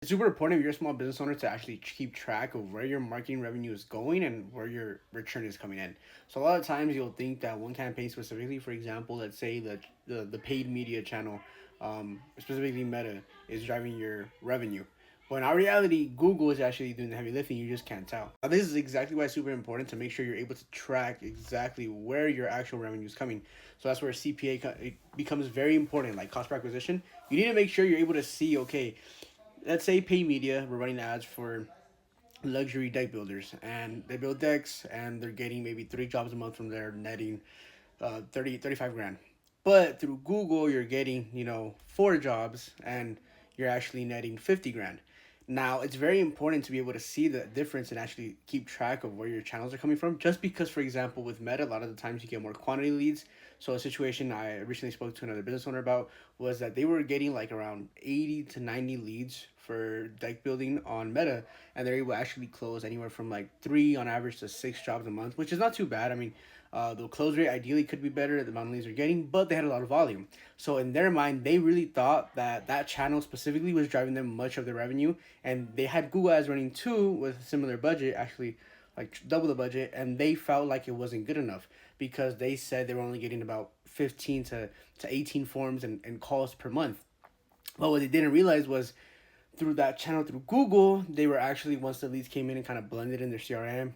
It's super important if you're a small business owner to actually keep track of where your marketing revenue is going and where your return is coming in. So a lot of times you'll think that one campaign specifically, for example, let's say the paid media channel, specifically Meta, is driving your revenue. But in our reality, Google is actually doing the heavy lifting. You just can't tell. Now, this is exactly why it's super important to make sure you're able to track exactly where your actual revenue is coming. So that's where CPA it becomes very important, like cost per acquisition. You need to make sure you're able to see, okay, let's say pay media, we're running ads for luxury deck builders and they build decks and they're getting maybe 3 jobs a month from there, netting 35 grand. But through Google you're getting 4 jobs and you're actually netting 50 grand. Now it's very important to be able to see the difference and actually keep track of where your channels are coming from, just because for example with Meta a lot of the times you get more quantity leads. So a situation I recently spoke to another business owner about was that they were getting like around 80 to 90 leads for deck building on Meta, and they're able to actually close anywhere from like 3 on average to 6 jobs a month, which is not too bad. I mean, the close rate ideally could be better, the amount of leads they're getting, but they had a lot of volume. So in their mind, they really thought that that channel specifically was driving them much of their revenue, and they had Google ads running too with a similar budget, actually like double the budget, and they felt like it wasn't good enough because they said they were only getting about 15 to 18 forms and calls per month. But what they didn't realize was through that channel through Google, they were actually, once the leads came in and kind of blended in their CRM,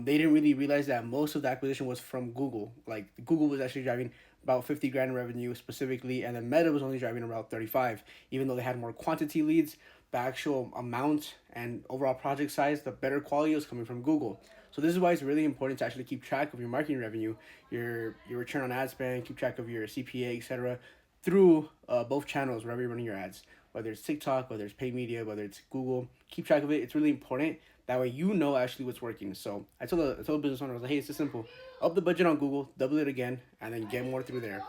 they didn't really realize that most of the acquisition was from Google. Like Google was actually driving about 50 grand in revenue specifically, and then Meta was only driving around 35. Even though they had more quantity leads, the actual amount and overall project size, the better quality was coming from Google. So this is why it's really important to actually keep track of your marketing revenue, your return on ad spend, keep track of your CPA, etc., through both channels wherever you're running your ads, whether it's TikTok, whether it's paid media, whether it's Google. Keep track of it. It's really important. That way you know actually what's working. So I told the business owner, I was like, hey, it's just simple. Up the budget on Google, double it again, and then get more through there.